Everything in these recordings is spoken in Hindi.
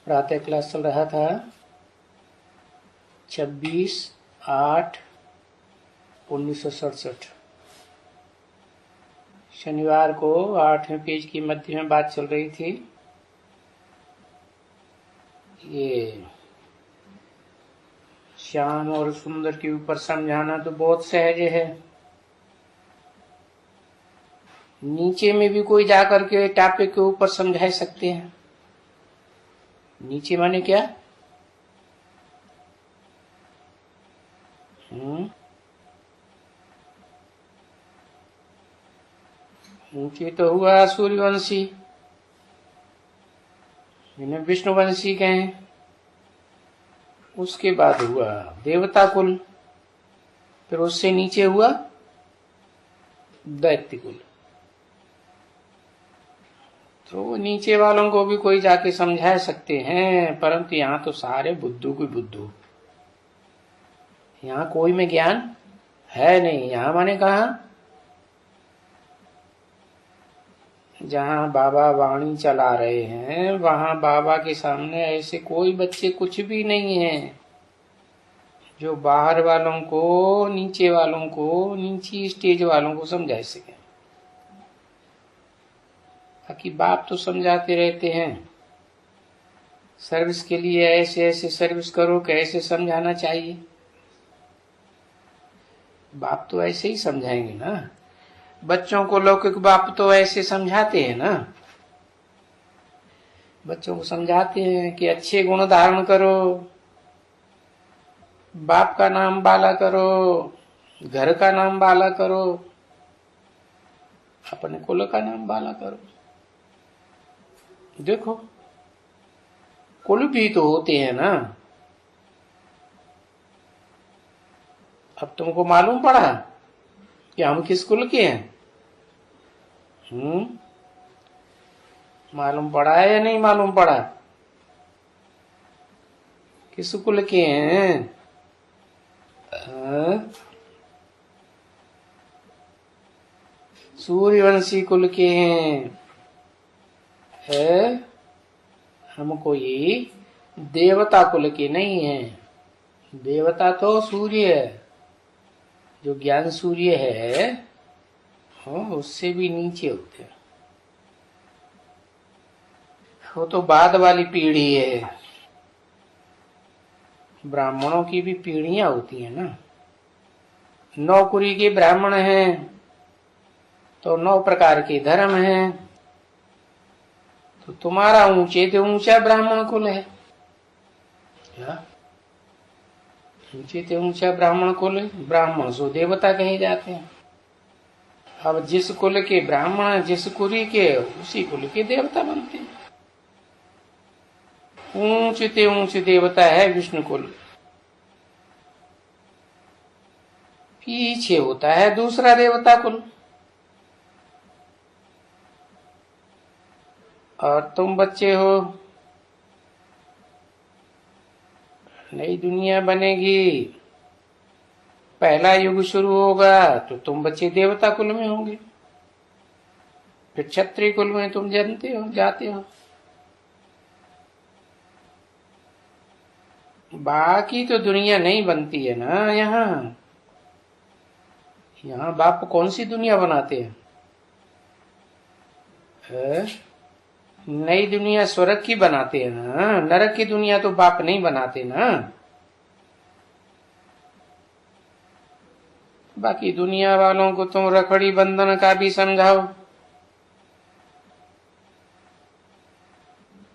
प्रातः क्लास चल रहा था 26/8/1967। शनिवार को 8वें पेज की मध्य में बात चल रही थी। ये श्याम और सुंदर के ऊपर समझाना तो बहुत सहज है। नीचे में भी कोई जाकर के टॉपिक के ऊपर समझा सकते हैं। नीचे माने क्या? नीचे तो हुआ सूर्यवंशी, जिन्हें विष्णुवंशी कहें। उसके बाद हुआ देवता कुल, फिर उससे नीचे हुआ दैत्य कुल। तो नीचे वालों को भी कोई जाके समझा सकते हैं, परंतु यहाँ तो सारे बुद्धू की बुद्धू। यहाँ कोई में ज्ञान है नहीं। यहाँ माने कहा जहाँ बाबा वाणी चला रहे हैं, वहां बाबा के सामने ऐसे कोई बच्चे कुछ भी नहीं है जो बाहर वालों को, नीचे वालों को, नीची स्टेज वालों को समझा सके। बाकी बाप तो समझाते रहते हैं, सर्विस के लिए ऐसे ऐसे सर्विस करो, कैसे समझाना चाहिए। बाप तो ऐसे ही समझाएंगे ना। बच्चों को लौकिक बाप तो ऐसे समझाते हैं ना। बच्चों को समझाते हैं कि अच्छे गुण धारण करो, बाप का नाम बाला करो, घर का नाम बाला करो, अपने कुल का नाम बाला करो। देखो, कुल भी तो होते हैं ना। अब तुमको मालूम पड़ा कि हम किस कुल के हैं? मालूम पड़ा है या नहीं मालूम पड़ा? किस कुल के हैं? सूर्यवंशी कुल के हैं। हम कोई देवता कुल के नहीं है। देवता तो सूर्य है, जो ज्ञान सूर्य है, उससे भी नीचे होते हैं। वो तो बाद वाली पीढ़ी है। ब्राह्मणों की भी पीढ़ियां होती है ना। नौकरी के ब्राह्मण हैं तो 9 प्रकार के धर्म हैं। तो तुम्हारा ऊंचे से ऊंचा ब्राह्मण कुल है। क्या? ऊंचे से ऊंचा ब्राह्मण कुल, ब्राह्मण सो देवता कहे जाते हैं। अब जिस कुल के ब्राह्मण, जिस कुरी के, उसी कुल के देवता बनते हैं। ऊंचे से ऊंचे देवता है विष्णु कुल। पीछे होता है दूसरा देवता कुल। और तुम बच्चे हो, नई दुनिया बनेगी, पहला युग शुरू होगा तो तुम बच्चे देवता कुल में होंगे। फिर क्षत्रिय कुल में तुम जानते हो, जाते हो। बाकी तो दुनिया नहीं बनती है ना। यहाँ बाप कौन सी दुनिया बनाते हैं? नई दुनिया स्वर्ग की बनाते हैं ना। नरक की दुनिया तो बाप नहीं बनाते ना। बाकी दुनिया वालों को तुम रखड़ी बंधन का भी समझाओ।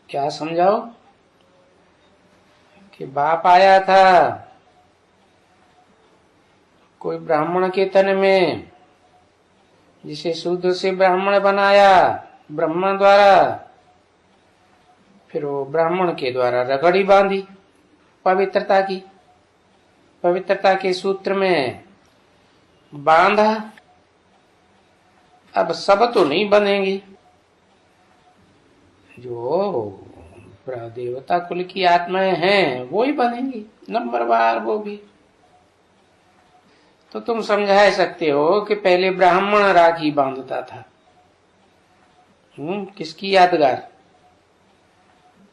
क्या समझाओ? कि बाप आया था कोई ब्राह्मण के तन में, जिसे शूद्र से ब्राह्मण बनाया ब्रह्मा द्वारा। फिर वो ब्राह्मण के द्वारा रगड़ी बांधी पवित्रता की, पवित्रता के सूत्र में बांधा। अब सब तो नहीं बनेंगी। जो देवता कुल की आत्माएं हैं वो ही बनेंगी नंबरवार, वो भी। तो तुम समझा सकते हो कि पहले ब्राह्मण राखी बांधता था। किसकी यादगार?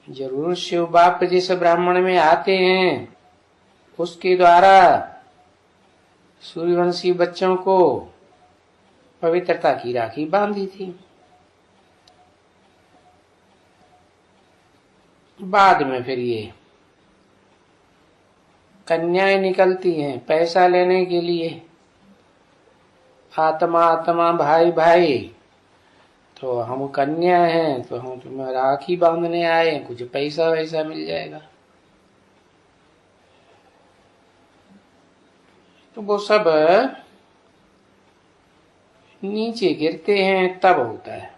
जरूर शिव बाप जिस ब्राह्मण में आते हैं उसके द्वारा सूर्यवंशी बच्चों को पवित्रता की राखी बांधी थी। बाद में फिर ये कन्याएं निकलती हैं पैसा लेने के लिए, आत्मा आत्मा भाई भाई, तो हम कन्या हैं तो हम तुम्हें राखी बांधने आए, कुछ पैसा वैसा मिल जाएगा। तो वो सब नीचे गिरते हैं तब होता है।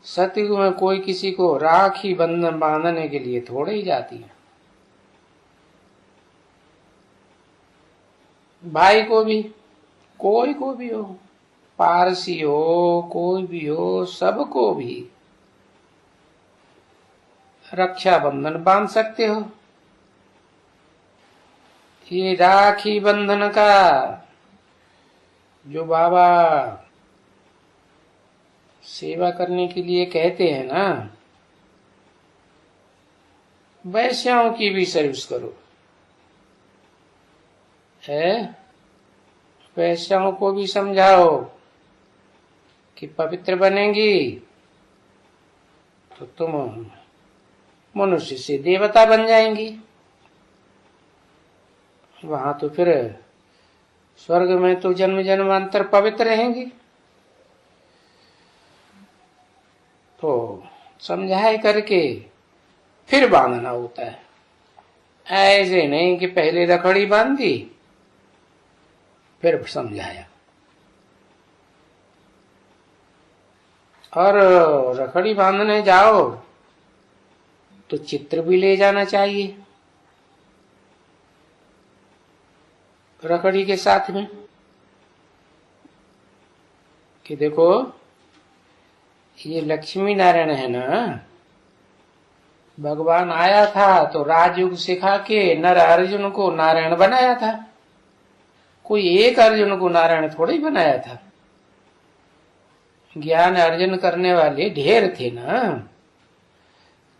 सतयुग में कोई किसी को राखी बंधन बांधने के लिए थोड़े ही जाती है। भाई को भी, कोई को भी हो, पारसी हो, कोई भी हो, सबको भी रक्षा बंधन बांध सकते हो। ये राखी बंधन का जो बाबा सेवा करने के लिए कहते हैं ना, वैश्याओं की भी सर्विस करो, है वैश्याओं को भी समझाओ कि पवित्र बनेंगी तो तुम मनुष्य से देवता बन जाएंगी। वहां तो फिर स्वर्ग में तो जन्म जन्मांतर पवित्र रहेंगी। तो समझाए करके फिर बांधना होता है, ऐसे नहीं कि पहले रखड़ी बांधी फिर समझाया। और रखड़ी बांधने जाओ तो चित्र भी ले जाना चाहिए रखड़ी के साथ में, कि देखो ये लक्ष्मी नारायण है ना, भगवान आया था तो राजयोग सिखा के नर अर्जुन को नारायण बनाया था। कोई एक अर्जुन को नारायण थोड़ा ही बनाया था, ज्ञान अर्जन करने वाले ढेर थे ना,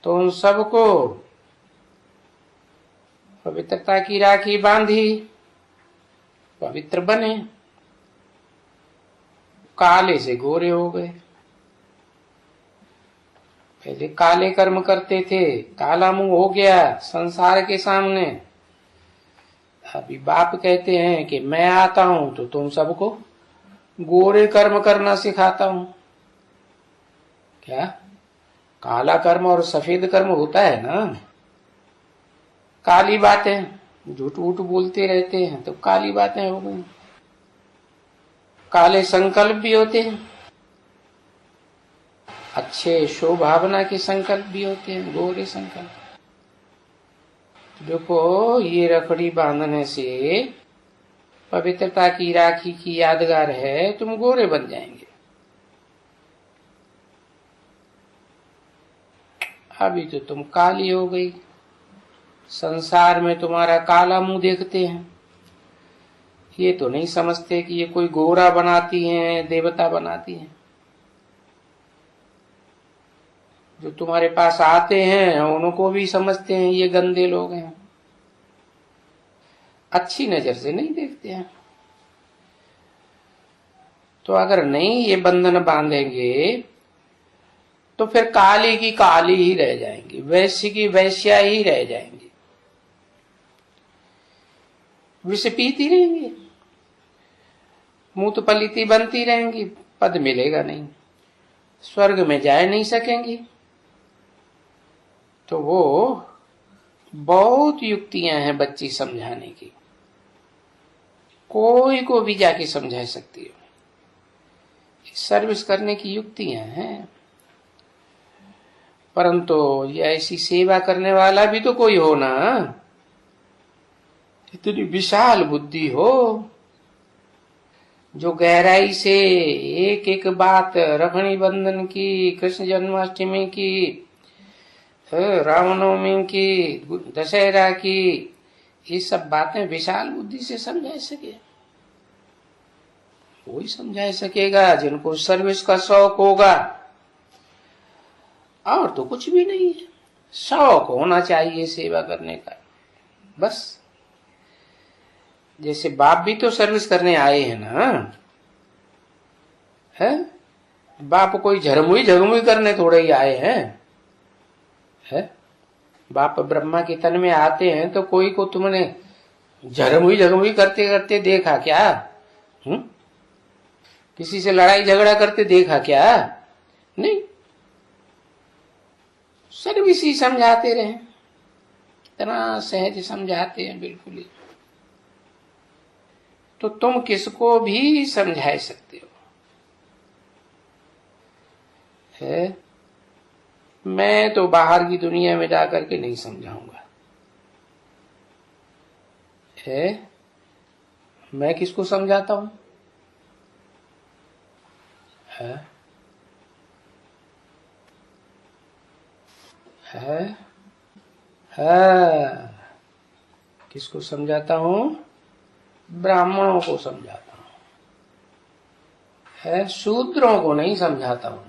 तो उन सबको पवित्रता की राखी बांधी, पवित्र बने, काले से गोरे हो गए। पहले काले कर्म करते थे, काला मुंह हो गया संसार के सामने। अभी बाप कहते हैं कि मैं आता हूं तो तुम सबको गोरे कर्म करना सिखाता हूं। क्या काला कर्म और सफेद कर्म होता है ना, काली बातें झूठ वूठ बोलते रहते हैं तो काली बातें हो गई। काले संकल्प भी होते हैं, अच्छे शोभावना के संकल्प भी होते हैं, गोरे संकल्प। देखो ये रखड़ी बांधने से पवित्रता की राखी की यादगार है, तुम गोरे बन जाएंगे। अभी तो तुम काली हो गई, संसार में तुम्हारा काला मुंह देखते हैं। ये तो नहीं समझते कि ये कोई गोरा बनाती हैं, देवता बनाती हैं। जो तुम्हारे पास आते हैं उनको भी समझते हैं ये गंदे लोग हैं, अच्छी नजर से नहीं देखते हैं। तो अगर नहीं ये बंधन बांधेंगे तो फिर काली की काली ही रह जाएंगी, वैश्य की वैश्या ही रह जाएंगी, विष पीती रहेंगी, मूत पलीती बनती रहेंगी, पद मिलेगा नहीं, स्वर्ग में जा नहीं सकेंगी। तो वो बहुत युक्तियां हैं बच्ची समझाने की, कोई को भी जाके समझा सकती हो, सर्विस करने की युक्तियां हैं। परंतु ये ऐसी सेवा करने वाला भी तो कोई हो ना, इतनी विशाल बुद्धि हो, जो गहराई से एक एक बात रखड़ी बंधन की, कृष्ण जन्माष्टमी की, रामनवमी की, दशहरा की, ये सब बातें विशाल बुद्धि से समझा सके। वही समझा सकेगा जिनको सर्विस का शौक होगा। और तो कुछ भी नहीं है। शौक होना चाहिए सेवा करने का, बस। जैसे बाप भी तो सर्विस करने आए हैं ना, है? बाप कोई झरमुई झगमुई करने थोड़े ही आए हैं, है? बाप ब्रह्मा के तन में आते हैं तो कोई को तुमने झरमुई झगमुई करते करते देखा क्या? किसी से लड़ाई झगड़ा करते देखा क्या? नहीं। सर्विस ही समझाते रहे, इतना सहज समझाते हैं, बिल्कुल ही। तो तुम किसको भी समझा सकते हो, है? मैं तो बाहर की दुनिया में जाकर के नहीं समझाऊंगा, है? मैं किसको समझाता हूं, है? किसको समझाता हूं? ब्राह्मणों को समझाता हूं, है? शूद्रों को नहीं समझाता हूं।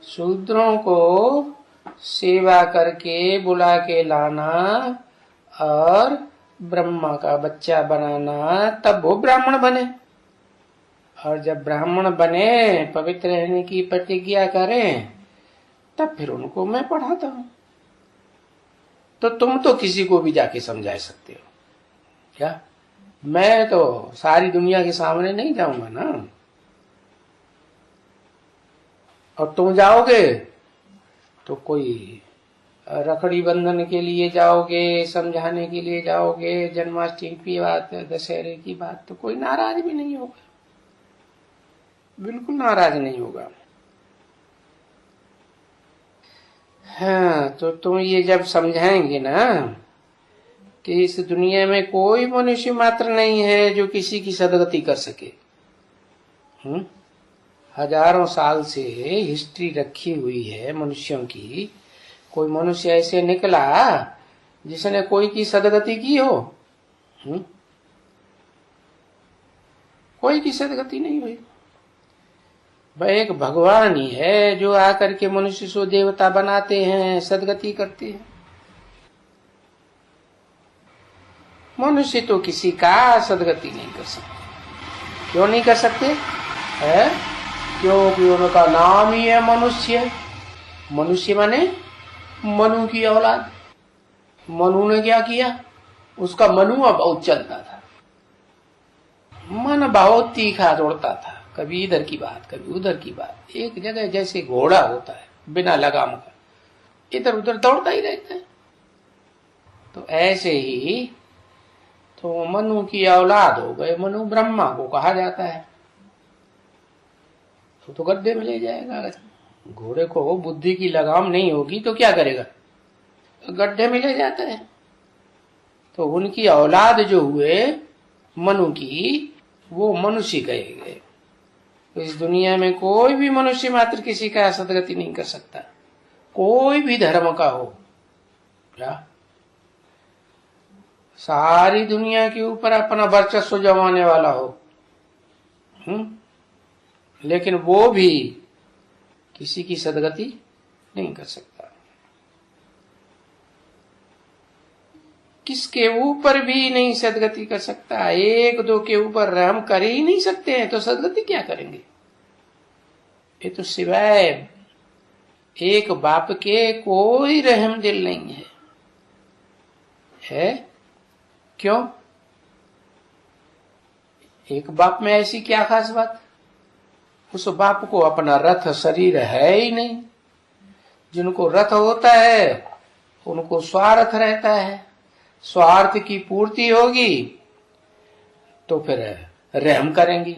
शूद्रों को सेवा करके बुला के लाना और ब्रह्मा का बच्चा बनाना, तब वो ब्राह्मण बने। और जब ब्राह्मण बने, पवित्र रहने की प्रतिज्ञा करें, तब फिर उनको मैं पढ़ाता हूं। तो तुम तो किसी को भी जाके समझा सकते हो क्या? मैं तो सारी दुनिया के सामने नहीं जाऊंगा ना। और तुम जाओगे तो कोई रखड़ी बंधन के लिए जाओगे, समझाने के लिए जाओगे, जन्माष्टमी की बात, दशहरे की बात, तो कोई नाराज भी नहीं होगा, बिल्कुल नाराज नहीं होगा। हाँ, तो तुम ये जब समझाएंगे ना कि इस दुनिया में कोई मनुष्य मात्र नहीं है जो किसी की सदगति कर सके। हजारों साल से हिस्ट्री रखी हुई है मनुष्यों की, कोई मनुष्य ऐसे निकला जिसने कोई की सदगति की हो? कोई की सदगति नहीं हुई। भाई एक भगवान ही है जो आकर के मनुष्य को देवता बनाते हैं, सदगति करते हैं। मनुष्य तो किसी का सदगति नहीं कर सकते। क्यों नहीं कर सकते? है क्योंकि उनका नाम ही है मनुष्य। मनुष्य माने मनु की औलाद। मनु ने क्या किया? उसका मनुआ बहुत चलता था, मन बहुत तीखा दौड़ता था, कभी इधर की बात कभी उधर की बात, एक जगह जैसे घोड़ा होता है बिना लगाम का, इधर उधर दौड़ता ही रहता है। तो ऐसे ही तो मनु की औलाद हो गए, मनु ब्रह्मा को कहा जाता है। तो गड्ढे में ले जाएगा। अगर घोड़े को बुद्धि की लगाम नहीं होगी तो क्या करेगा? गड्ढे में ले जाता है। तो उनकी औलाद जो हुए मनु की, वो मनुष्य कहे गए। तो इस दुनिया में कोई भी मनुष्य मात्र किसी का सदगति नहीं कर सकता, कोई भी धर्म का हो। क्या सारी दुनिया के ऊपर अपना वर्चस्व जमाने वाला हो, लेकिन वो भी किसी की सदगति नहीं कर सकता। किसके ऊपर भी नहीं सदगति कर सकता। एक दो के ऊपर रहम कर ही नहीं सकते हैं तो सदगति क्या करेंगे? ये तो सिवाय एक बाप के कोई रहम दिल नहीं है। क्यों? एक बाप में ऐसी क्या खास बात? उस बाप को अपना रथ शरीर है ही नहीं। जिनको रथ होता है उनको स्वार्थ रहता है। स्वार्थ की पूर्ति होगी तो फिर रहम करेंगी,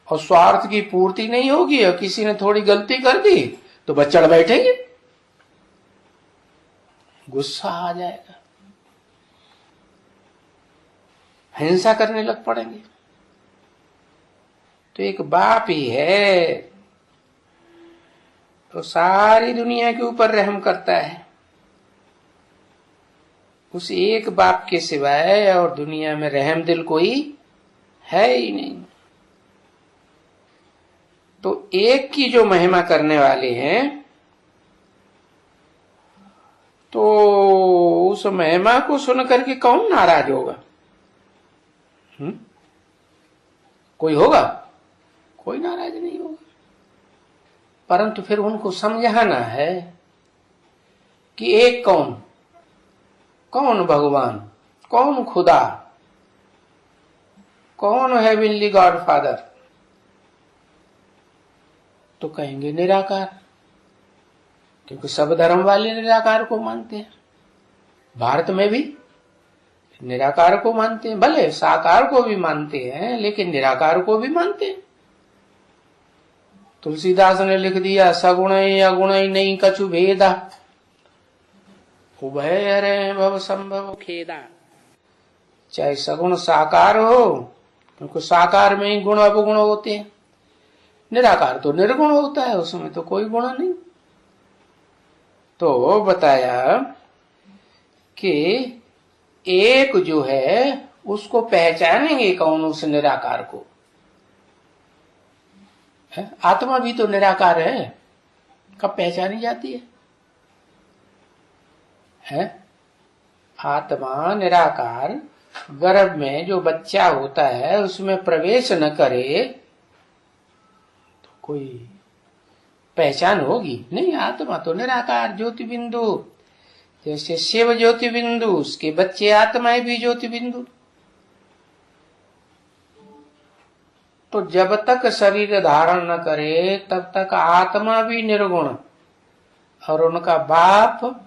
और स्वार्थ की पूर्ति नहीं होगी और किसी ने थोड़ी गलती कर दी तो बस चढ़ बैठेंगे, गुस्सा आ जाएगा, हिंसा करने लग पड़ेंगे। तो एक बाप ही है तो सारी दुनिया के ऊपर रहम करता है। उस एक बाप के सिवाय और दुनिया में रहम दिल कोई है ही नहीं। तो एक की जो महिमा करने वाले हैं उस महिमा को सुन करके कौन नाराज होगा? कोई होगा? कोई नाराज नहीं होगा। परंतु फिर उनको समझाना है कि एक कौन, कौन भगवान, कौन खुदा, कौन हेवनली गॉड फादर? तो कहेंगे निराकार, क्योंकि सब धर्म वाले निराकार को मानते हैं। भारत में भी निराकार को मानते हैं, भले साकार को भी मानते हैं, लेकिन निराकार को भी मानते हैं। तुलसीदास ने लिख दिया, सगुण अगुण नहीं कछु भेदा, उभय हरे भव संभव खेदा। चाहे सगुण साकार हो, क्योंकि साकार में ही गुण अवगुण होते हैं, निराकार तो निर्गुण होता है, उसमें तो कोई गुण नहीं। तो बताया कि एक जो है उसको पहचानेंगे कौन? उस निराकार को। आत्मा भी तो निराकार है, कब पहचानी जाती है? आत्मा निराकार गर्भ में जो बच्चा होता है उसमें प्रवेश न करे तो कोई पहचान होगी नहीं। आत्मा तो निराकार ज्योति बिंदु, जैसे शिव ज्योति बिंदु, उसके बच्चे आत्माएं भी ज्योति बिंदु। तो जब तक शरीर धारण न करे तब तक आत्मा भी निर्गुण, और उनका बाप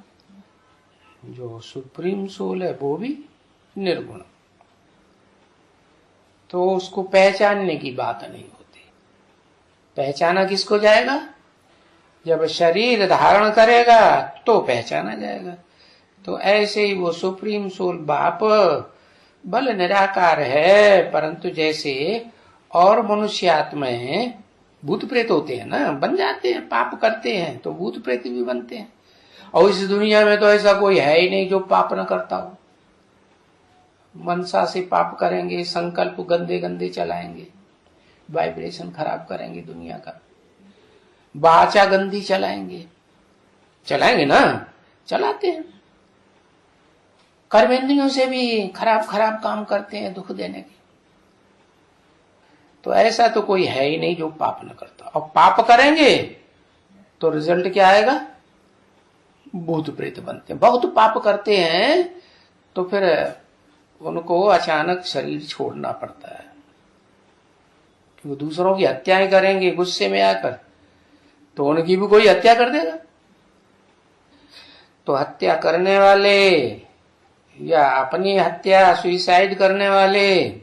जो सुप्रीम सोल है वो भी निर्गुण। तो उसको पहचानने की बात नहीं होती। पहचाना किसको जाएगा? जब शरीर धारण करेगा तो पहचाना जाएगा। तो ऐसे ही वो सुप्रीम सोल बाप बल निराकार है, परंतु जैसे और मनुष्य आत्माएं भूत प्रेत होते हैं ना, बन जाते हैं, पाप करते हैं तो भूत प्रेत भी बनते हैं। और इस दुनिया में तो ऐसा कोई है ही नहीं जो पाप न करता हो। मनसा से पाप करेंगे, संकल्प गंदे गंदे चलाएंगे, वाइब्रेशन खराब करेंगे दुनिया का, वाचा गंदी चलाएंगे ना, चलाते हैं। कर्मेंद्रियों से भी खराब खराब काम करते हैं दुख देने के। तो ऐसा तो कोई है ही नहीं जो पाप न करता। और पाप करेंगे तो रिजल्ट क्या आएगा? भूत प्रेत बनते हैं। बहुत पाप करते हैं तो फिर उनको अचानक शरीर छोड़ना पड़ता है, क्योंकि दूसरों की हत्याएं करेंगे गुस्से में आकर, तो उनकी भी कोई हत्या कर देगा। तो हत्या करने वाले या अपनी हत्या सुइसाइड करने वाले,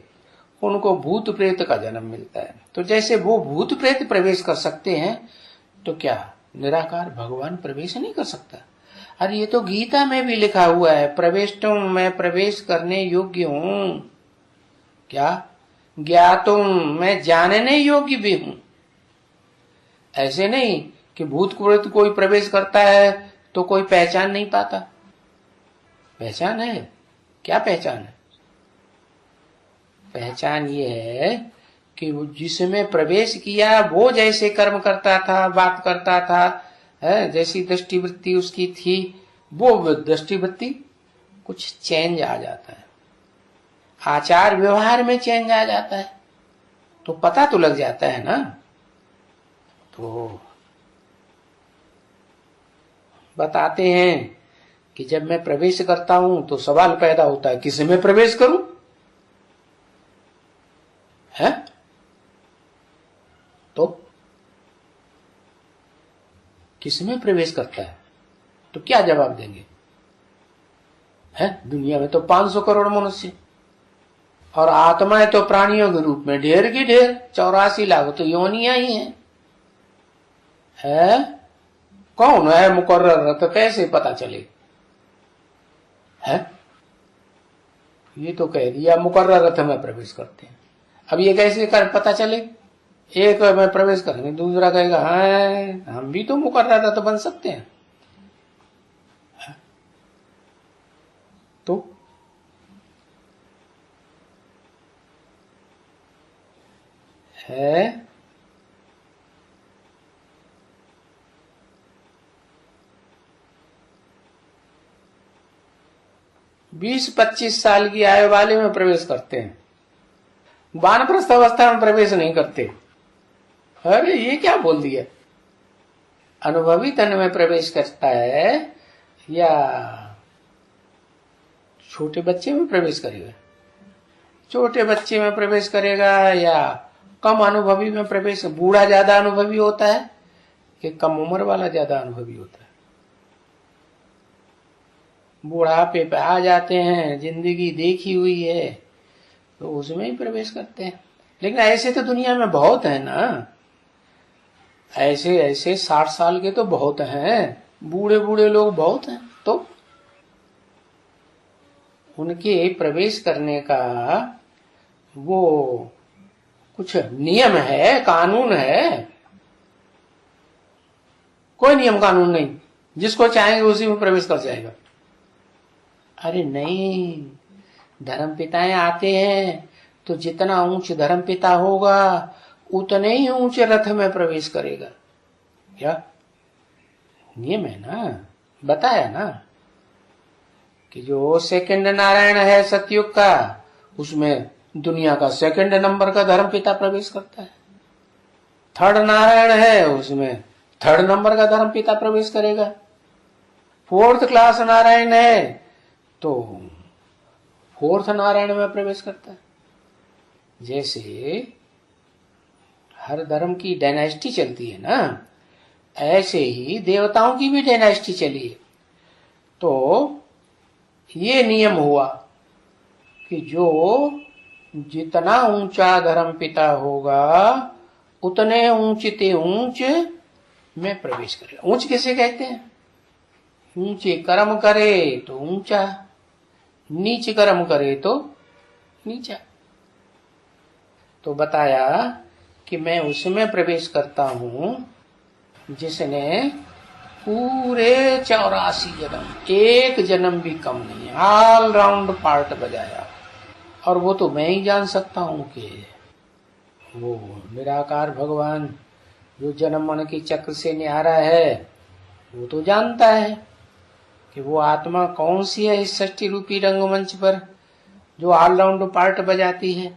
उनको भूत प्रेत का जन्म मिलता है। तो जैसे वो भूत प्रेत प्रवेश कर सकते हैं, तो क्या निराकार भगवान प्रवेश नहीं कर सकता? अरे ये तो गीता में भी लिखा हुआ है, प्रवेष्टुम, मैं प्रवेश करने योग्य हूं। क्या? ज्ञातुम, मैं जानने योग्य भी हूं। ऐसे नहीं कि भूत प्रेत कोई प्रवेश करता है तो कोई पहचान नहीं पाता। पहचान है। क्या पहचान है? पहचान ये है कि वो जिसमें प्रवेश किया वो जैसे कर्म करता था, बात करता था, जैसी दृष्टिवृत्ति उसकी थी, वो दृष्टिवृत्ति कुछ चेंज आ जाता है, आचार व्यवहार में चेंज आ जाता है, तो पता तो लग जाता है ना। तो बताते हैं कि जब मैं प्रवेश करता हूं तो सवाल पैदा होता है, किस में प्रवेश करूं? है तो किस में प्रवेश करता है? तो क्या जवाब देंगे? है दुनिया में तो 500 करोड़ मनुष्य, और आत्माएं तो प्राणियों के रूप में ढेर की ढेर, 84 लाख तो योनियां ही हैं। है कौन है मुकर्रर? तो कैसे पता चले? है ये तो कह दिया मुकर्रर रथ में प्रवेश करते हैं। अब ये कैसे कर पता चले? एक में प्रवेश करेंगे, दूसरा कहेगा हाँ हम भी तो मुकर्रर रथ बन सकते हैं। तो है 20-25 साल की आयु वाले में प्रवेश करते हैं, वानप्रस्थ अवस्था में प्रवेश नहीं करते। अरे ये क्या बोल दिया? अनुभवी तन में प्रवेश करता है या छोटे बच्चे में प्रवेश करेगा? छोटे बच्चे में प्रवेश करेगा या कम अनुभवी में प्रवेश? बूढ़ा ज्यादा अनुभवी होता है कि कम उम्र वाला ज्यादा अनुभवी होता है? बुढ़ापे पे आ जाते हैं, जिंदगी देखी हुई है तो उसमें ही प्रवेश करते हैं। लेकिन ऐसे तो दुनिया में बहुत है ना, ऐसे ऐसे 60 साल के तो बहुत हैं, बूढ़े बूढ़े लोग बहुत हैं। तो उनके प्रवेश करने का वो कुछ नियम है, कानून है? कोई नियम कानून नहीं, जिसको चाहेंगे उसी में प्रवेश कर जाएगा। अरे नहीं, धर्म पिताएं आते हैं तो जितना ऊंच धर्म पिता होगा उतने ही ऊंचे रथ में प्रवेश करेगा। क्या नियम है ना, बताया ना कि जो सेकंड नारायण है सतयुग का, उसमें दुनिया का सेकंड नंबर का धर्म पिता प्रवेश करता है। थर्ड नारायण है, उसमें थर्ड नंबर का धर्म पिता प्रवेश करेगा। फोर्थ क्लास नारायण है तो फोर्थ नारायण में प्रवेश करता है। जैसे हर धर्म की डायनेस्टी चलती है ना, ऐसे ही देवताओं की भी डायनेस्टी चली है। तो ये नियम हुआ कि जो जितना ऊंचा धर्म पिता होगा उतने ऊंचते ऊंच में प्रवेश करेगा। ऊंच किसे कहते हैं? ऊंचे कर्म करे तो ऊंचा, नीच कर्म करे तो नीचा। तो बताया कि मैं उसमें प्रवेश करता हूं जिसने पूरे 84 जन्म, एक जन्म भी कम नहीं, ऑल राउंड पार्ट बजाया। और वो तो मैं ही जान सकता हूं कि वो निराकार भगवान जो जन्म मन के चक्र से न्यारा है, वो तो जानता है कि वो आत्मा कौन सी है इस सृष्टि रूपी रंगमंच पर जो ऑलराउंड पार्ट बजाती है,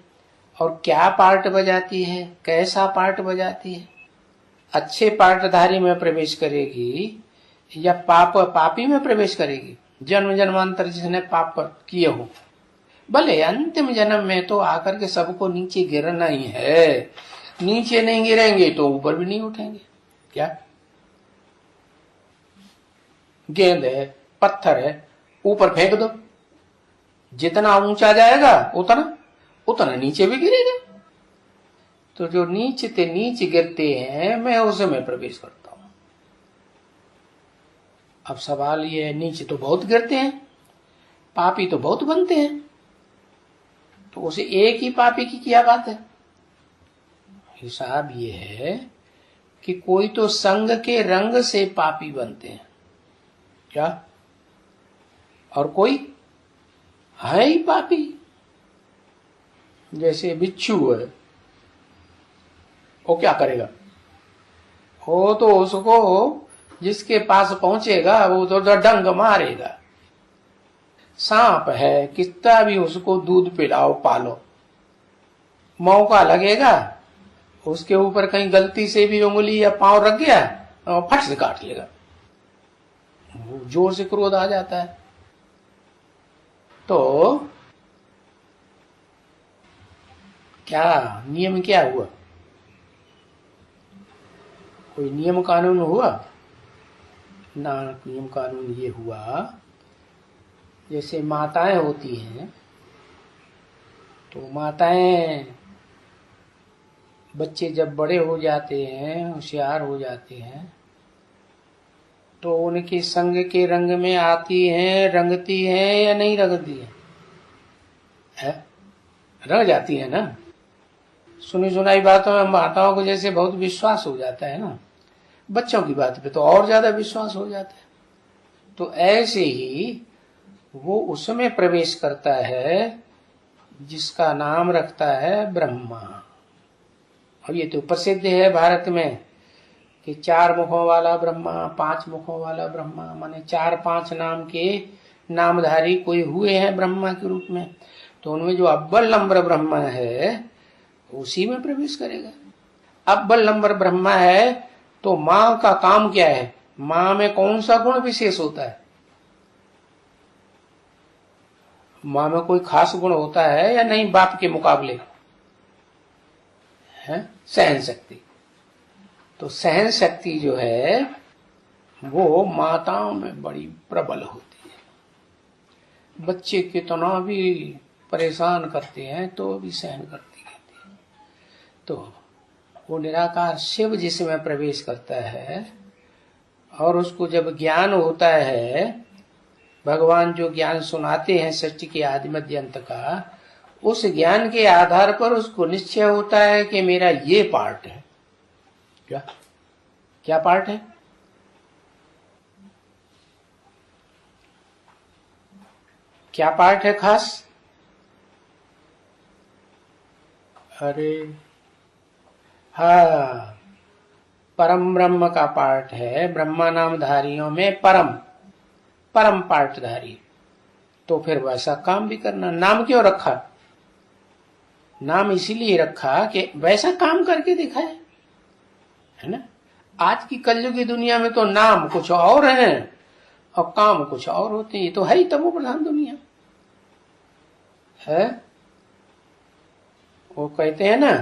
और क्या पार्ट बजाती है, कैसा पार्ट बजाती है। अच्छे पार्टधारी में प्रवेश करेगी या पापी में प्रवेश करेगी? जन्म जन्मांतर जिसने पाप किए हो, भले अंतिम जन्म में तो आकर के सबको नीचे गिरना ही है, नीचे नहीं गिरेंगे तो ऊपर भी नहीं उठेंगे। क्या गेंद है, पत्थर है, ऊपर फेंक दो, जितना ऊंचा जाएगा उतना नीचे भी गिरेगा। तो जो नीचे नीच गिरते हैं मैं उसमें प्रवेश करता हूं। अब सवाल ये है, नीचे तो बहुत गिरते हैं, पापी तो बहुत बनते हैं, तो उसे एक ही पापी की क्या बात है? हिसाब ये है कि कोई तो संग के रंग से पापी बनते हैं क्या, और कोई है ही पापी। जैसे बिच्छू है, वो क्या करेगा? वो तो उसको जिसके पास पहुंचेगा वो तो डंग मारेगा। सांप है, कितना भी उसको दूध पिलाओ पालो, मौका लगेगा उसके ऊपर कहीं गलती से भी उंगली या पांव रख गया और फट से काट लेगा, जोर से क्रोध आ जाता है। तो क्या नियम क्या हुआ? कोई नियम कानून हुआ ना? नियम कानून ये हुआ, जैसे माताएं होती हैं, तो माताएं बच्चे जब बड़े हो जाते हैं, होशियार हो जाते हैं, तो उनके संग के रंग में आती हैं, रंगती हैं या नहीं रंगती है? रंग जाती है ना। सुनी सुनाई बातों में माताओं को जैसे बहुत विश्वास हो जाता है ना, बच्चों की बात पे तो और ज्यादा विश्वास हो जाता है। तो ऐसे ही वो उसमें प्रवेश करता है जिसका नाम रखता है ब्रह्मा। और ये तो प्रसिद्ध है भारत में कि 4 मुखों वाला ब्रह्मा, 5 मुखों वाला ब्रह्मा, माने 4-5 नाम के नामधारी कोई हुए हैं ब्रह्मा के रूप में, तो उनमें जो अव्वल नंबर ब्रह्मा है उसी में प्रवेश करेगा। अव्वल नंबर ब्रह्मा है तो माँ का काम क्या है? माँ में कौन सा गुण विशेष होता है? माँ में कोई खास गुण होता है या नहीं बाप के मुकाबले? है सहन शक्ति। तो सहन शक्ति जो है वो माताओं में बड़ी प्रबल होती है। बच्चे कितना भी परेशान करते हैं तो भी सहन करती रहती है। तो वो निराकार शिव जिसमें प्रवेश करता है और उसको जब ज्ञान होता है, भगवान जो ज्ञान सुनाते हैं सृष्टि के आदि मध्य अंत का, उस ज्ञान के आधार पर उसको निश्चय होता है कि मेरा ये पार्ट है। क्या क्या पार्ट है? क्या पार्ट है खास? अरे हाँ, परम ब्रह्म का पार्ट है। ब्रह्मा नामधारियों में परम परम पार्टधारी। तो फिर वैसा काम भी करना। नाम क्यों रखा? नाम इसीलिए रखा कि वैसा काम करके दिखाए, है ना। आज की कलयुग की दुनिया में तो नाम कुछ और है और काम कुछ और होते हैं। ये तो है ही तमो प्रधान दुनिया है। वो कहते हैं ना,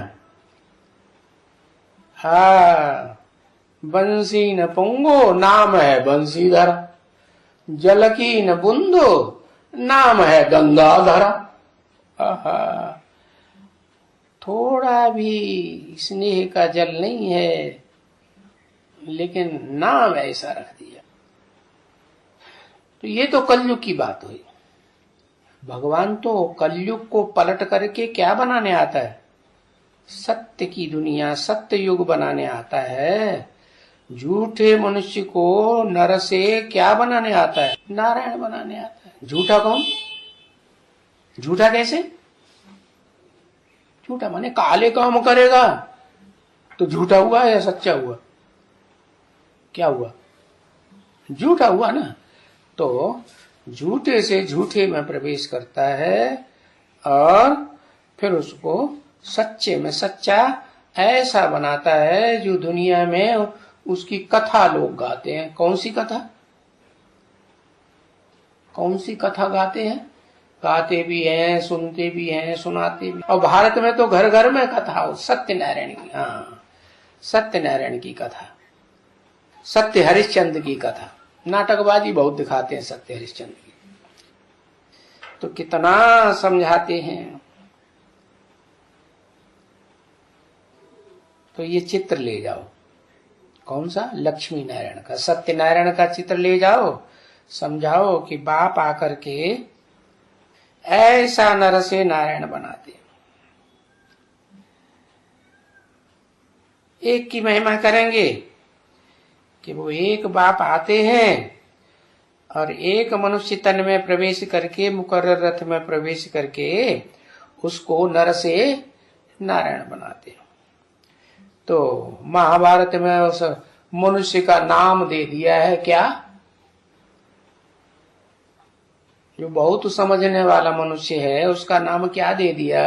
हाँ, बंसी न पुंगो नाम है बंसीधर, जल की न बूंदो नाम है गंगाधर। थोड़ा भी स्नेह का जल नहीं है, लेकिन नाम ऐसा रख दिया। तो ये तो कलयुग की बात हुई। भगवान तो कलयुग को पलट करके क्या बनाने आता है? सत्य की दुनिया, सत्य युग बनाने आता है। झूठे मनुष्य को नर से क्या बनाने आता है? नारायण बनाने आता है। झूठा कौन? झूठा कैसे? झूठा माने काले काम करेगा तो झूठा हुआ या सच्चा हुआ? क्या हुआ? झूठा हुआ ना। तो झूठे से झूठे में प्रवेश करता है और फिर उसको सच्चे में सच्चा ऐसा बनाता है जो दुनिया में उसकी कथा लोग गाते हैं। कौन सी कथा? कौन सी कथा गाते हैं? गाते भी हैं, सुनते भी हैं, सुनाते भी। और भारत में तो घर घर में कथा हो सत्यनारायण की। हाँ, सत्यनारायण की कथा, सत्य हरिश्चंद्र की कथा। नाटकबाजी बहुत दिखाते हैं सत्य हरिश्चंद्र की। तो कितना समझाते हैं। तो ये चित्र ले जाओ। कौन सा? लक्ष्मी नारायण का, सत्यनारायण का चित्र ले जाओ। समझाओ कि बाप आकर के ऐसा नर से नारायण बनाते। एक की महिमा करेंगे कि वो एक बाप आते हैं और एक मनुष्य तन में प्रवेश करके, मुकर्रर रथ में प्रवेश करके उसको नर से नारायण बनाते। तो महाभारत में उस मनुष्य का नाम दे दिया है क्या? जो बहुत समझने वाला मनुष्य है उसका नाम क्या दे दिया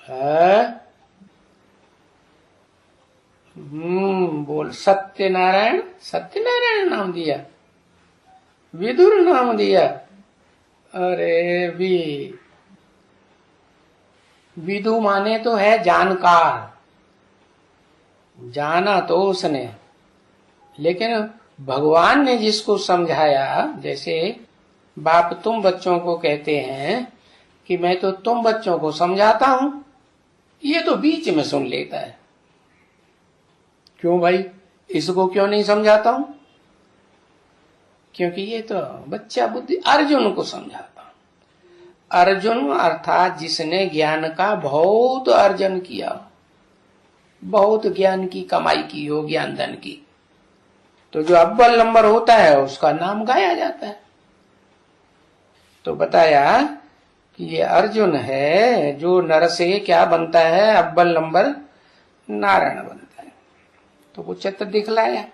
है? बोल, सत्यनारायण। सत्यनारायण नाम दिया, विदुर नाम दिया। अरे विदु माने तो है जानकार, जाना तो उसने, लेकिन भगवान ने जिसको समझाया, जैसे बाप तुम बच्चों को कहते हैं कि मैं तो तुम बच्चों को समझाता हूं, ये तो बीच में सुन लेता है। क्यों भाई, इसको क्यों नहीं समझाता हूं? क्योंकि ये तो बच्चा बुद्धि। अर्जुन को समझाता हूं। अर्जुन अर्थात जिसने ज्ञान का बहुत अर्जन किया, बहुत ज्ञान की कमाई की हो, ज्ञान धन की, तो जो अव्वल नंबर होता है उसका नाम गाया जाता है। तो बताया कि ये अर्जुन है जो नर से क्या बनता है? अव्वल नंबर नारायण बनता है। तो वो चित्र दिखलाया।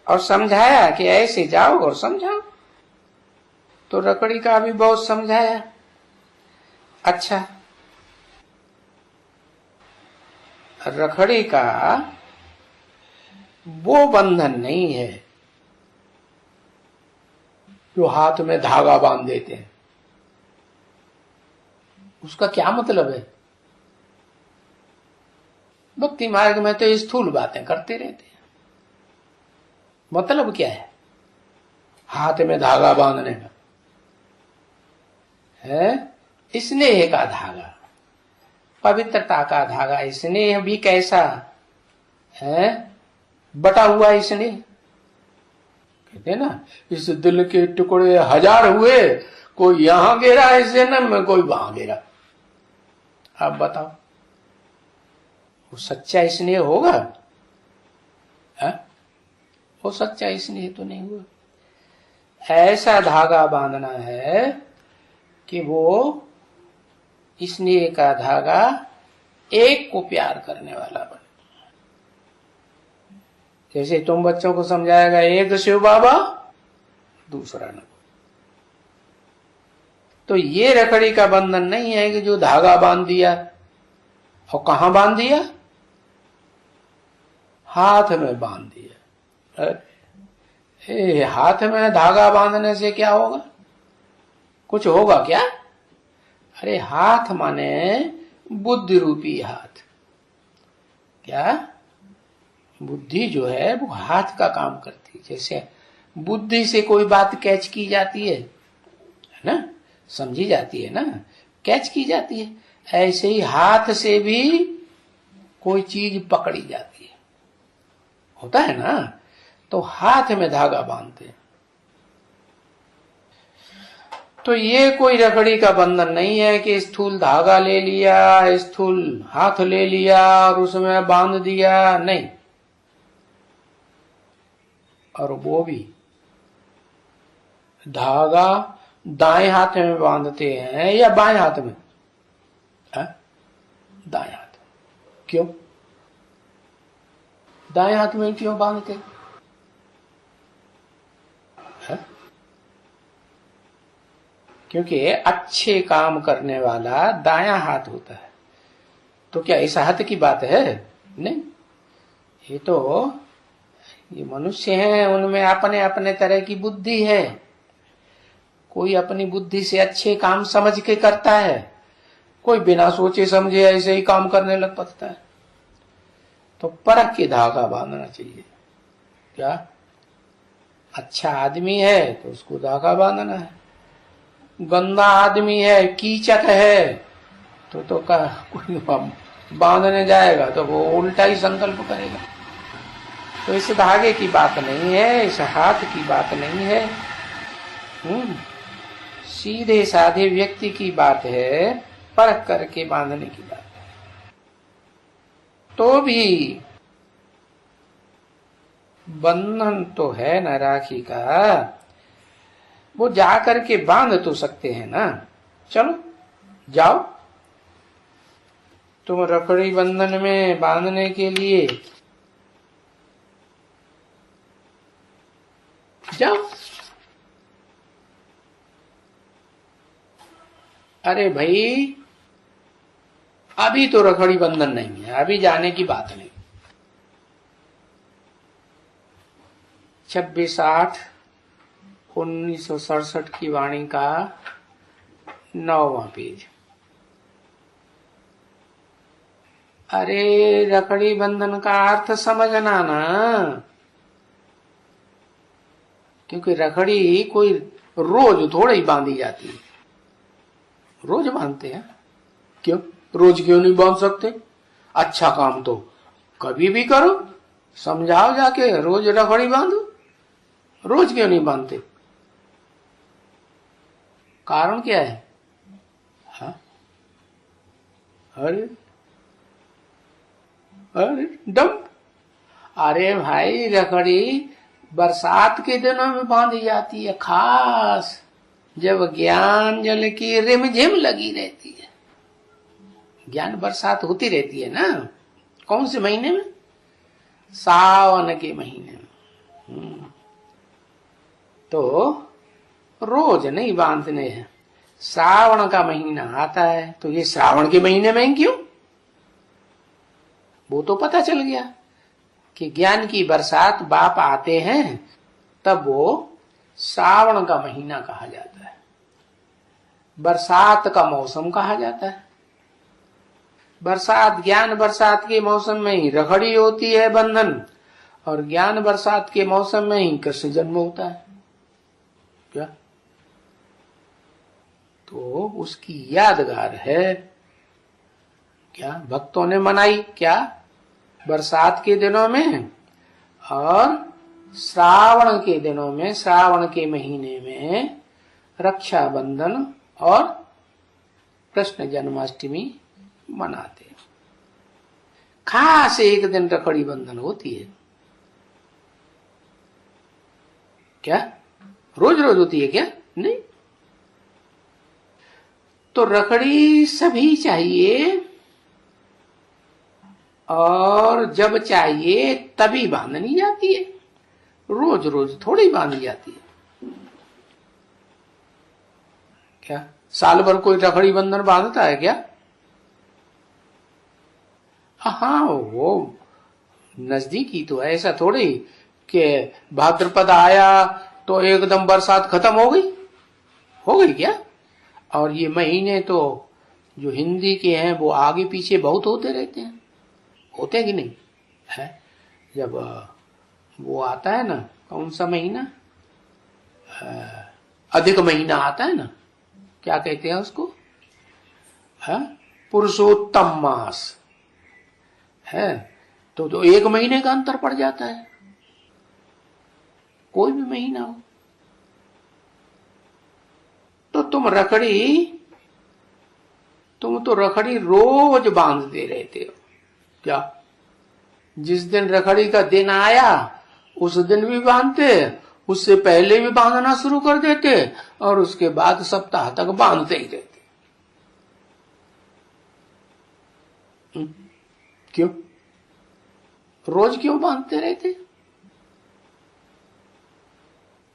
और समझाया कि ऐसे जाओ और समझाओ। तो रखड़ी का भी बहुत समझाया। अच्छा, रखड़ी का वो बंधन नहीं है जो हाथ में धागा बांध देते हैं। उसका क्या मतलब है? भक्ति मार्ग में तो स्थूल बातें करते रहते हैं। मतलब क्या है हाथ में धागा बांधने का? है स्नेह का धागा, पवित्रता का धागा। स्नेह भी कैसा है? बटा हुआ स्नेह। कहते ना, इस दिल के टुकड़े हजार हुए, कोई यहां गिरा इस जन्म में, कोई वहां गिरा। आप बताओ, वो सच्चा स्नेह होगा? वो सच्चा स्नेह तो नहीं हुआ। ऐसा धागा बांधना है कि वो स्नेह का धागा एक को प्यार करने वाला बने। जैसे तुम बच्चों को समझाएगा एक शिव बाबा, दूसरा न। तो ये रखड़ी का बंधन नहीं है कि जो धागा बांध दिया। और कहां बांध दिया? हाथ में बांध दिया। हाथ में धागा बांधने से क्या होगा? कुछ होगा क्या? अरे हाथ माने बुद्धि रूपी हाथ। क्या? बुद्धि जो है वो हाथ का काम करती है। जैसे बुद्धि से कोई बात कैच की जाती है ना, समझी जाती है ना, कैच की जाती है। ऐसे ही हाथ से भी कोई चीज पकड़ी जाती है, होता है ना। तो हाथ में धागा बांधते हैं। तो ये कोई रखड़ी का बंधन नहीं है कि स्थूल धागा ले लिया, स्थूल हाथ ले लिया और उसमें बांध दिया, नहीं। और वो भी धागा दाएं हाथ में बांधते हैं या बाएं हाथ में? दाएं हाथ। क्यों दाएं हाथ में क्यों बांधते? क्योंकि अच्छे काम करने वाला दायां हाथ होता है। तो क्या इस हाथ की बात है? नहीं। ये तो ये मनुष्य हैं, उनमें अपने अपने तरह की बुद्धि है। कोई अपनी बुद्धि से अच्छे काम समझ के करता है, कोई बिना सोचे समझे ऐसे ही काम करने लग पड़ता है। तो परख के धागा बांधना चाहिए। क्या अच्छा आदमी है तो उसको धागा बांधना है, गंदा आदमी है, कीचक है तो कोई बांधने जाएगा तो वो उल्टा ही संकल्प करेगा। तो इस धागे की बात नहीं है, इस हाथ की बात नहीं है। सीधे साधे व्यक्ति की बात है, परख करके बांधने की बात है। तो भी बंधन तो है ना राखी का, वो जा करके बांध तो सकते हैं ना। चलो जाओ, तुम रखड़ी बंधन में बांधने के लिए जाओ। अरे भाई अभी तो रखड़ी बंधन नहीं है, अभी जाने की बात नहीं। 26/8/1967 की वाणी का 9वां पेज। अरे रखड़ी बंधन का अर्थ समझना ना, क्योंकि रखड़ी कोई रोज थोड़ा ही बांधी जाती है। रोज बांधते हैं? क्यों रोज क्यों नहीं बांध सकते? अच्छा काम तो कभी भी करो, समझाओ जाके रोज रखड़ी बांधो। रोज क्यों नहीं बांधते? कारण क्या है? हाँ? अरे डम। अरे भाई रखड़ी बरसात के दिनों में बांधी जाती है, खास जब ज्ञान जल की रिमझिम लगी रहती है। ज्ञान बरसात होती रहती है ना। कौन से महीने में? सावन के महीने में। तो रोज नहीं बांधने हैं। श्रावण का महीना आता है तो ये श्रावण के महीने में क्यों, वो तो पता चल गया कि ज्ञान की बरसात बाप आते हैं, तब वो श्रावण का महीना कहा जाता है, बरसात का मौसम कहा जाता है। बरसात, ज्ञान बरसात के मौसम में ही रखड़ी होती है, बंधन, और ज्ञान बरसात के मौसम में ही कृष्ण जन्म होता है। क्या? तो उसकी यादगार है। क्या भक्तों ने मनाई? क्या बरसात के दिनों में और श्रावण के दिनों में, श्रावण के महीने में रक्षाबंधन और कृष्ण जन्माष्टमी मनाते हैं। खास एक दिन रखड़ी बंधन होती है। क्या रोज रोज होती है क्या? नहीं। तो रखड़ी सभी चाहिए और जब चाहिए तभी बांधनी जाती है, रोज रोज थोड़ी बांधी जाती है। क्या साल भर कोई रखड़ी बंधन बांधता है क्या? हाँ, वो नजदीकी तो है, ऐसा थोड़ी कि भाद्रपद आया तो एकदम बरसात खत्म हो गई क्या? और ये महीने तो जो हिंदी के हैं वो आगे पीछे बहुत होते रहते हैं, होते हैं कि नहीं है? जब वो आता है ना, कौन सा महीना, अधिक महीना आता है ना, क्या कहते हैं उसको, है पुरुषोत्तम मास है, तो एक महीने का अंतर पड़ जाता है, कोई भी महीना हो। तो तुम तो रखड़ी रोज बांधते रहते हो। क्या जिस दिन रखड़ी का दिन आया उस दिन भी बांधते, उससे पहले भी बांधना शुरू कर देते, और उसके बाद सप्ताह तक बांधते ही रहते। क्यों? रोज क्यों बांधते रहते?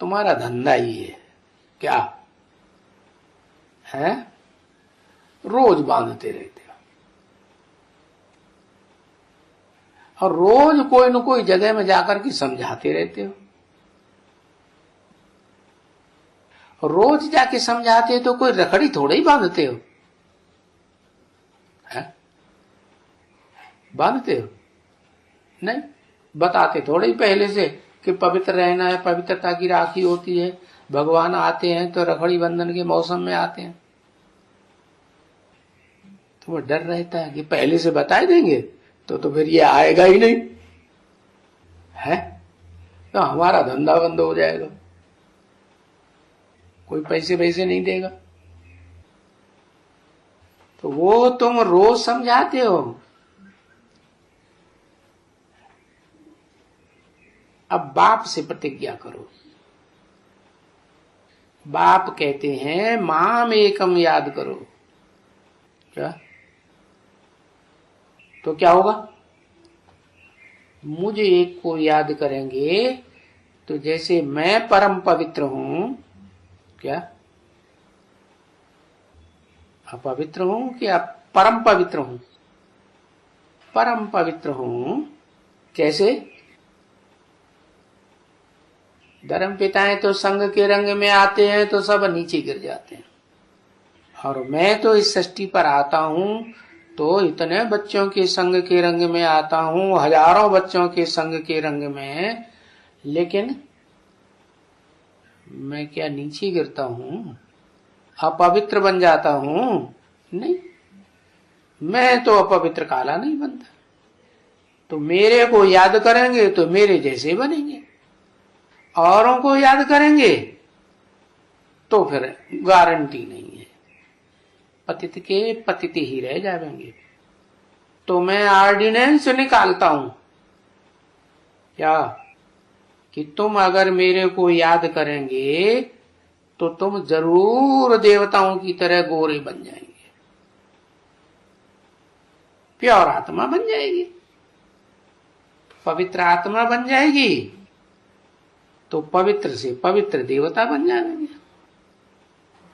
तुम्हारा धंधा ही है। क्या है? रोज बांधते रहते हो, और रोज कोई न कोई जगह में जाकर के समझाते रहते हो। रोज जाके समझाते हो तो कोई रखड़ी थोड़े ही बांधते हो, है? बांधते हो नहीं, बताते थोड़े ही पहले से कि पवित्र रहना है, पवित्रता की राखी होती है, भगवान आते हैं तो रखड़ी बंधन के मौसम में आते हैं। तो वो डर रहता है कि पहले से बता देंगे तो फिर ये आएगा ही नहीं है, तो हमारा धंधा बंद हो जाएगा, कोई पैसे नहीं देगा। तो वो तुम रोज समझाते हो। अब बाप से प्रतिज्ञा करो। बाप कहते हैं माम एकम याद करो। क्या? तो क्या होगा? मुझे एक को याद करेंगे तो जैसे मैं परम पवित्र हूं, क्या अपवित्र हूं कि परम पवित्र हूं? परम पवित्र हूं। कैसे? धर्म पिताएं तो संग के रंग में आते हैं तो सब नीचे गिर जाते हैं, और मैं तो इस सृष्टि पर आता हूं तो इतने बच्चों के संग के रंग में आता हूं, हजारों बच्चों के संग के रंग में, लेकिन मैं क्या नीचे गिरता हूं, अपवित्र बन जाता हूं? नहीं, मैं तो अपवित्र काला नहीं बनता। तो मेरे को याद करेंगे तो मेरे जैसे बनेंगे, औरों को याद करेंगे तो फिर गारंटी नहीं है, पतित के पतित ही रह जाएंगे। तो मैं ऑर्डिनेंस निकालता हूं क्या कि तुम अगर मेरे को याद करेंगे तो तुम जरूर देवताओं की तरह गोरे बन जाएंगे, प्योर आत्मा बन जाएगी, पवित्र आत्मा बन जाएगी, तो पवित्र से पवित्र देवता बन जाएंगे।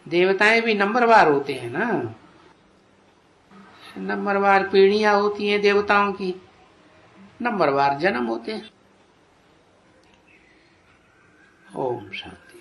देवताएं भी नंबरवार होते हैं ना, नंबरवार पीढ़ियां होती हैं देवताओं की, नंबरवार जन्म होते हैं। ओम शांति।